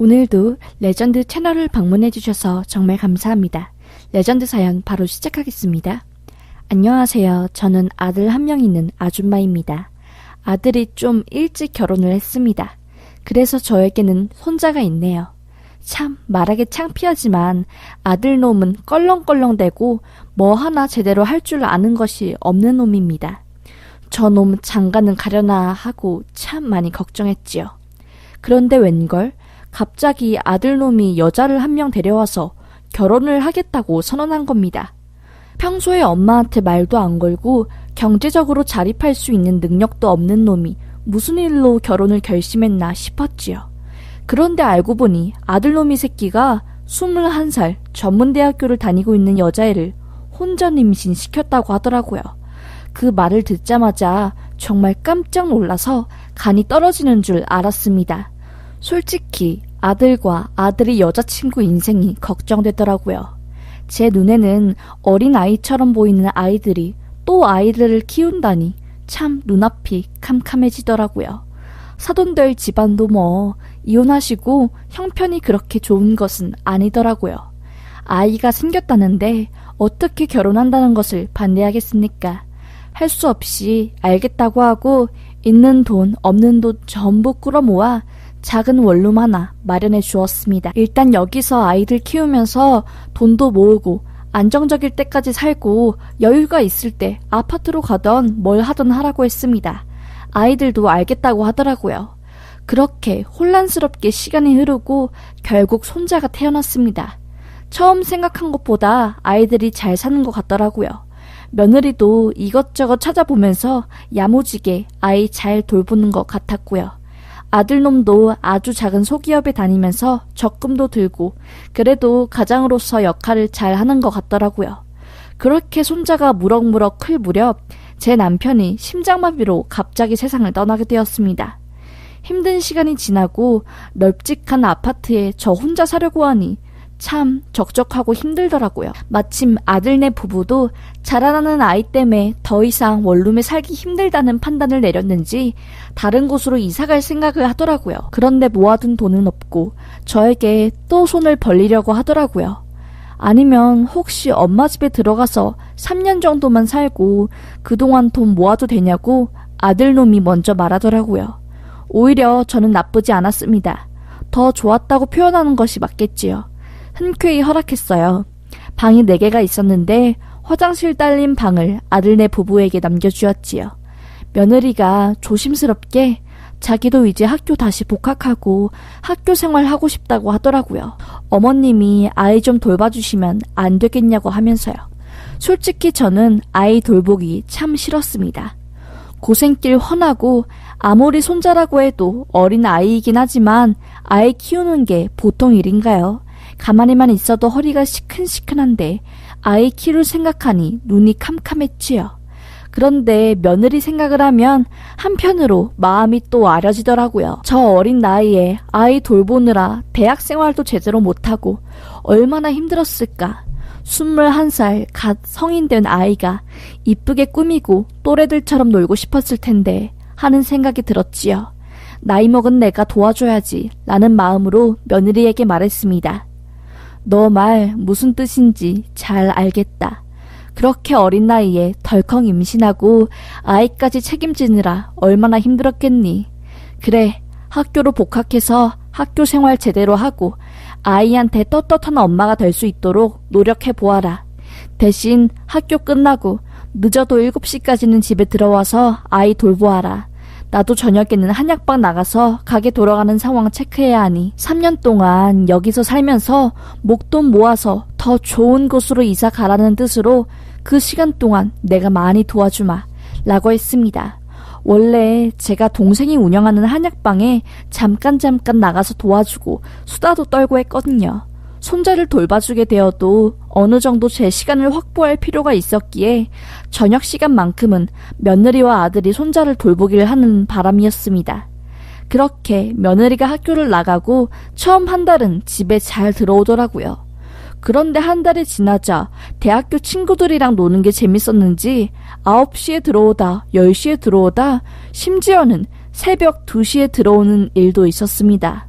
오늘도 레전드 채널을 방문해주셔서 정말 감사합니다. 레전드 사연 바로 시작하겠습니다. 안녕하세요. 저는 아들 한 명 있는 아줌마입니다. 아들이 좀 일찍 결혼을 했습니다. 그래서 저에게는 손자가 있네요. 참 말하기 창피하지만 아들 놈은 껄렁껄렁대고 뭐 하나 제대로 할 줄 아는 것이 없는 놈입니다. 저 놈 장가는 가려나 하고 참 많이 걱정했지요. 그런데 웬걸 갑자기 아들 놈이 여자를 한 명 데려와서 결혼을 하겠다고 선언한 겁니다. 평소에 엄마한테 말도 안 걸고 경제적으로 자립할 수 있는 능력도 없는 놈이 무슨 일로 결혼을 결심했나 싶었지요. 그런데 알고 보니 아들놈이 새끼가 21살 전문대학교를 다니고 있는 여자애를 혼자 임신시켰다고 하더라고요. 그 말을 듣자마자 정말 깜짝 놀라서 간이 떨어지는 줄 알았습니다. 솔직히 아들과 아들의 여자친구 인생이 걱정되더라고요. 제 눈에는 어린아이처럼 보이는 아이들이 또 아이들을 키운다니 참 눈앞이 캄캄해지더라고요. 사돈들 집안도 뭐 이혼하시고 형편이 그렇게 좋은 것은 아니더라고요. 아이가 생겼다는데 어떻게 결혼한다는 것을 반대하겠습니까? 할 수 없이 알겠다고 하고 있는 돈 없는 돈 전부 끌어모아 작은 원룸 하나 마련해 주었습니다. 일단 여기서 아이들 키우면서 돈도 모으고 안정적일 때까지 살고 여유가 있을 때 아파트로 가던 뭘 하던 하라고 했습니다. 아이들도 알겠다고 하더라고요. 그렇게 혼란스럽게 시간이 흐르고 결국 손자가 태어났습니다. 처음 생각한 것보다 아이들이 잘 사는 것 같더라고요. 며느리도 이것저것 찾아보면서 야무지게 아이 잘 돌보는 것 같았고요. 아들놈도 아주 작은 소기업에 다니면서 적금도 들고 그래도 가장으로서 역할을 잘 하는 것 같더라고요. 그렇게 손자가 무럭무럭 클 무렵 제 남편이 심장마비로 갑자기 세상을 떠나게 되었습니다. 힘든 시간이 지나고 널찍한 아파트에 저 혼자 사려고 하니 참 적적하고 힘들더라고요. 마침 아들네 부부도 자라나는 아이 때문에 더 이상 원룸에 살기 힘들다는 판단을 내렸는지 다른 곳으로 이사갈 생각을 하더라고요. 그런데 모아둔 돈은 없고 저에게 또 손을 벌리려고 하더라고요. 아니면 혹시 엄마 집에 들어가서 3년 정도만 살고 그동안 돈 모아도 되냐고 아들놈이 먼저 말하더라고요. 오히려 저는 나쁘지 않았습니다. 더 좋았다고 표현하는 것이 맞겠지요. 흔쾌히 허락했어요. 방이 4개가 있었는데 화장실 딸린 방을 아들네 부부에게 남겨주었지요. 며느리가 조심스럽게 자기도 이제 학교 다시 복학하고 학교 생활하고 싶다고 하더라고요. 어머님이 아이 좀 돌봐주시면 안 되겠냐고 하면서요. 솔직히 저는 아이 돌보기 참 싫었습니다. 고생길 훤하고 아무리 손자라고 해도 어린 아이이긴 하지만 아이 키우는 게 보통 일인가요? 가만히만 있어도 허리가 시큰시큰한데 아이 키를 생각하니 눈이 캄캄했지요. 그런데 며느리 생각을 하면 한편으로 마음이 또 아려지더라고요. 저 어린 나이에 아이 돌보느라 대학 생활도 제대로 못하고 얼마나 힘들었을까. 21살 갓 성인 된 아이가 이쁘게 꾸미고 또래들처럼 놀고 싶었을 텐데 하는 생각이 들었지요. 나이 먹은 내가 도와줘야지 라는 마음으로 며느리에게 말했습니다. 너 말 무슨 뜻인지 잘 알겠다. 그렇게 어린 나이에 덜컹 임신하고 아이까지 책임지느라 얼마나 힘들었겠니. 그래, 학교로 복학해서 학교 생활 제대로 하고 아이한테 떳떳한 엄마가 될 수 있도록 노력해보아라. 대신 학교 끝나고 늦어도 7시까지는 집에 들어와서 아이 돌보아라. 나도 저녁에는 한약방 나가서 가게 돌아가는 상황 체크해야 하니 3년 동안 여기서 살면서 목돈 모아서 더 좋은 곳으로 이사 가라는 뜻으로 그 시간 동안 내가 많이 도와주마 라고 했습니다. 원래 제가 동생이 운영하는 한약방에 잠깐 나가서 도와주고 수다도 떨고 했거든요. 손자를 돌봐주게 되어도 어느 정도 제 시간을 확보할 필요가 있었기에 저녁 시간만큼은 며느리와 아들이 손자를 돌보기를 하는 바람이었습니다. 그렇게 며느리가 학교를 나가고 처음 한 달은 집에 잘 들어오더라고요. 그런데 한 달이 지나자 대학교 친구들이랑 노는 게 재밌었는지 9시에 들어오다 10시에 들어오다 심지어는 새벽 2시에 들어오는 일도 있었습니다.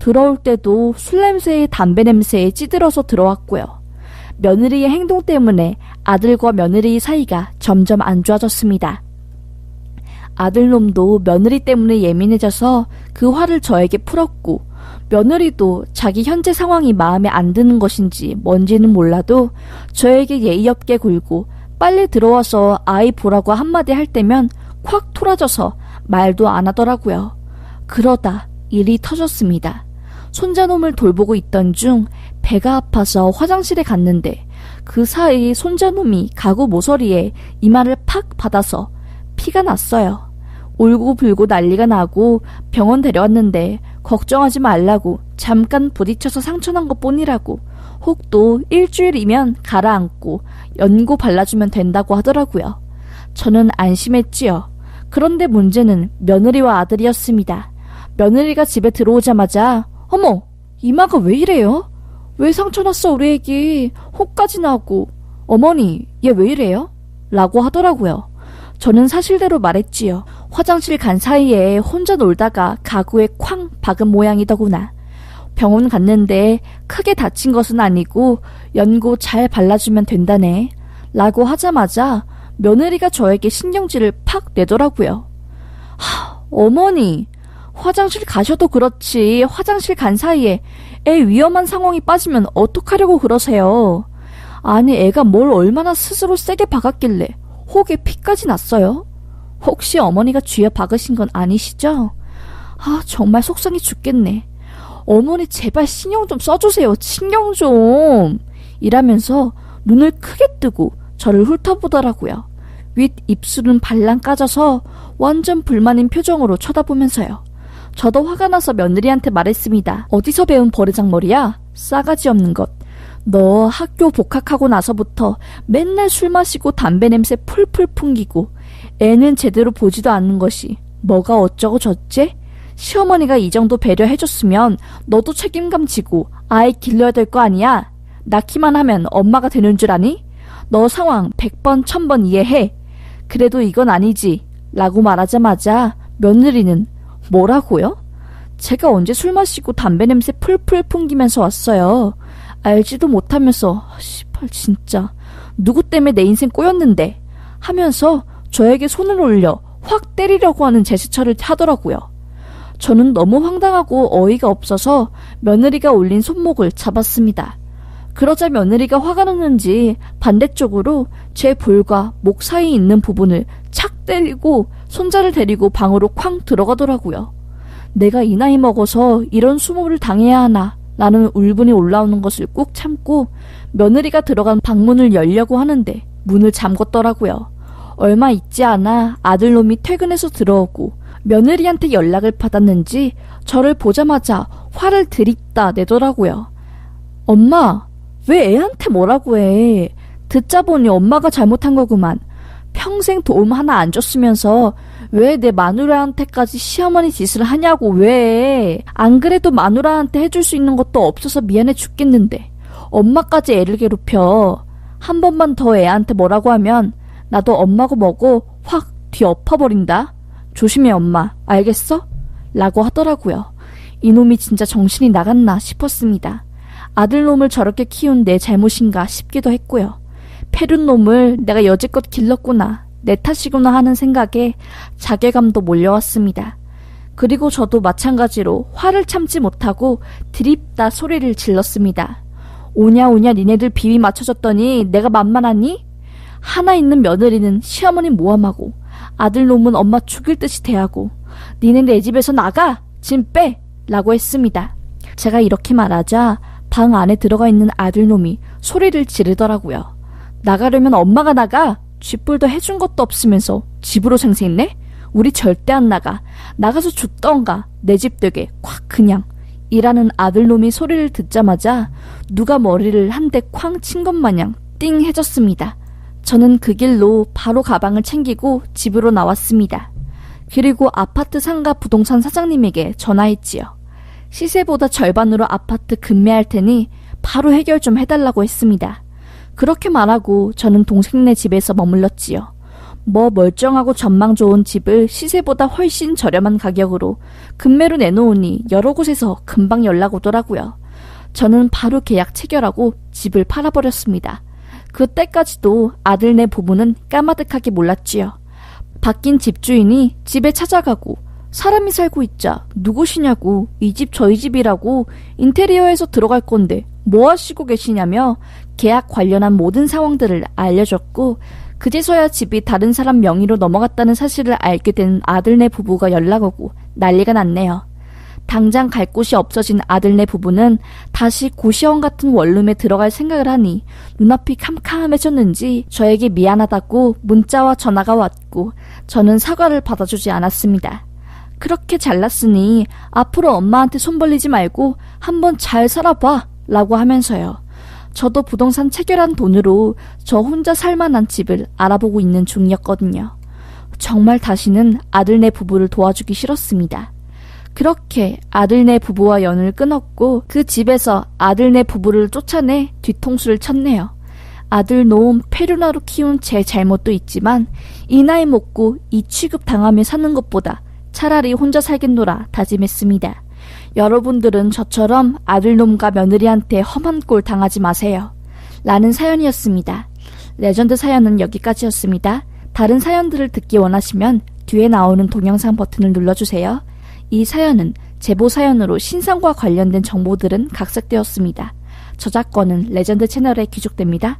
들어올 때도 술 냄새에 담배 냄새에 찌들어서 들어왔고요. 며느리의 행동 때문에 아들과 며느리 사이가 점점 안 좋아졌습니다. 아들놈도 며느리 때문에 예민해져서 그 화를 저에게 풀었고, 며느리도 자기 현재 상황이 마음에 안 드는 것인지 뭔지는 몰라도 저에게 예의 없게 굴고 빨리 들어와서 아이 보라고 한마디 할 때면 콱 토라져서 말도 안 하더라고요. 그러다 일이 터졌습니다. 손자놈을 돌보고 있던 중 배가 아파서 화장실에 갔는데 그 사이 손자놈이 가구 모서리에 이마를 팍 받아서 피가 났어요. 울고불고 난리가 나고 병원 데려왔는데 걱정하지 말라고 잠깐 부딪혀서 상처난 것뿐이라고 혹도 일주일이면 가라앉고 연고 발라주면 된다고 하더라고요. 저는 안심했지요. 그런데 문제는 며느리와 아들이었습니다. 며느리가 집에 들어오자마자 어머, 이마가 왜 이래요? 왜 상처났어 우리 애기? 혹까지 나고. 어머니, 얘 왜 이래요? 라고 하더라고요. 저는 사실대로 말했지요. 화장실 간 사이에 혼자 놀다가 가구에 쾅 박은 모양이더구나. 병원 갔는데 크게 다친 것은 아니고 연고 잘 발라주면 된다네. 라고 하자마자 며느리가 저에게 신경질을 팍 내더라고요. 어머니, 화장실 가셔도 그렇지 화장실 간 사이에 애 위험한 상황이 빠지면 어떡하려고 그러세요? 아니 애가 뭘 얼마나 스스로 세게 박았길래 혹에 피까지 났어요? 혹시 어머니가 쥐어 박으신 건 아니시죠? 정말 속상해 죽겠네. 어머니 제발 신경 좀 써주세요. 신경 좀. 이라면서 눈을 크게 뜨고 저를 훑어보더라고요. 윗 입술은 발랑 까져서 완전 불만인 표정으로 쳐다보면서요. 저도 화가 나서 며느리한테 말했습니다. 어디서 배운 버르장머리야? 싸가지 없는 것. 너 학교 복학하고 나서부터 맨날 술 마시고 담배 냄새 풀풀 풍기고 애는 제대로 보지도 않는 것이 뭐가 어쩌고 저쩌? 시어머니가 이 정도 배려해줬으면 너도 책임감 지고 아이 길러야 될 거 아니야? 낳기만 하면 엄마가 되는 줄 아니? 너 상황 100번 1000번 이해해. 그래도 이건 아니지 라고 말하자마자 며느리는 뭐라고요? 제가 언제 술 마시고 담배 냄새 풀풀 풍기면서 왔어요. 알지도 못하면서 씨발 진짜 누구 때문에 내 인생 꼬였는데 하면서 저에게 손을 올려 확 때리려고 하는 제스처를 하더라고요. 저는 너무 황당하고 어이가 없어서 며느리가 올린 손목을 잡았습니다. 그러자 며느리가 화가 났는지 반대쪽으로 제 볼과 목 사이에 있는 부분을 착 때리고 손자를 데리고 방으로 쾅 들어가더라고요. 내가 이 나이 먹어서 이런 수모를 당해야 하나 라는 울분이 올라오는 것을 꾹 참고 며느리가 들어간 방문을 열려고 하는데 문을 잠궜더라고요. 얼마 있지 않아 아들놈이 퇴근해서 들어오고 며느리한테 연락을 받았는지 저를 보자마자 화를 들이다 내더라고요. 엄마, 왜 애한테 뭐라고 해? 듣자 보니 엄마가 잘못한 거구만. 평생 도움 하나 안 줬으면서 왜 내 마누라한테까지 시어머니 짓을 하냐고. 왜? 안 그래도 마누라한테 해줄 수 있는 것도 없어서 미안해 죽겠는데 엄마까지 애를 괴롭혀. 한 번만 더 애한테 뭐라고 하면 나도 엄마고 뭐고 확 뒤 엎어버린다. 조심해 엄마, 알겠어? 라고 하더라고요. 이놈이 진짜 정신이 나갔나 싶었습니다. 아들놈을 저렇게 키운 내 잘못인가 싶기도 했고요. 패륜 놈을 내가 여지껏 길렀구나, 내 탓이구나 하는 생각에 자괴감도 몰려왔습니다. 그리고 저도 마찬가지로 화를 참지 못하고 드립다 소리를 질렀습니다. 오냐 니네들 비위 맞춰줬더니 내가 만만하니? 하나 있는 며느리는 시어머니 모함하고 아들놈은 엄마 죽일 듯이 대하고 니네 내 집에서 나가! 짐 빼! 라고 했습니다. 제가 이렇게 말하자 방 안에 들어가 있는 아들놈이 소리를 지르더라고요. 나가려면 엄마가 나가! 쥐뿔도 해준 것도 없으면서 집으로 생색내? 우리 절대 안 나가. 나가서 죽던가. 내 집 되게 콱 그냥. 이라는 아들놈이 소리를 듣자마자 누가 머리를 한 대 쾅 친 것 마냥 띵 해졌습니다. 저는 그 길로 바로 가방을 챙기고 집으로 나왔습니다. 그리고 아파트 상가 부동산 사장님에게 전화했지요. 시세보다 절반으로 아파트 급매할 테니 바로 해결 좀 해달라고 했습니다. 그렇게 말하고 저는 동생네 집에서 머물렀지요. 뭐 멀쩡하고 전망 좋은 집을 시세보다 훨씬 저렴한 가격으로 급매로 내놓으니 여러 곳에서 금방 연락 오더라고요. 저는 바로 계약 체결하고 집을 팔아버렸습니다. 그때까지도 아들네 부부는 까마득하게 몰랐지요. 바뀐 집주인이 집에 찾아가고 사람이 살고 있자 누구시냐고 이 집 저희 집이라고 인테리어에서 들어갈 건데 뭐 하시고 계시냐며 계약 관련한 모든 상황들을 알려줬고 그제서야 집이 다른 사람 명의로 넘어갔다는 사실을 알게 된 아들네 부부가 연락오고 난리가 났네요. 당장 갈 곳이 없어진 아들네 부부는 다시 고시원 같은 원룸에 들어갈 생각을 하니 눈앞이 캄캄해졌는지 저에게 미안하다고 문자와 전화가 왔고 저는 사과를 받아주지 않았습니다. 그렇게 잘났으니 앞으로 엄마한테 손 벌리지 말고 한번 잘 살아봐 라고 하면서요. 저도 부동산 체결한 돈으로 저 혼자 살만한 집을 알아보고 있는 중이었거든요. 정말 다시는 아들네 부부를 도와주기 싫었습니다. 그렇게 아들네 부부와 연을 끊었고 그 집에서 아들네 부부를 쫓아내 뒤통수를 쳤네요. 아들 놓은 페루나로 키운 제 잘못도 있지만 이 나이 먹고 이 취급 당하며 사는 것보다 차라리 혼자 살겠노라 다짐했습니다. 여러분들은 저처럼 아들놈과 며느리한테 험한 꼴 당하지 마세요. 라는 사연이었습니다. 레전드 사연은 여기까지였습니다. 다른 사연들을 듣기 원하시면 뒤에 나오는 동영상 버튼을 눌러주세요. 이 사연은 제보 사연으로 신상과 관련된 정보들은 각색되었습니다. 저작권은 레전드 채널에 귀속됩니다.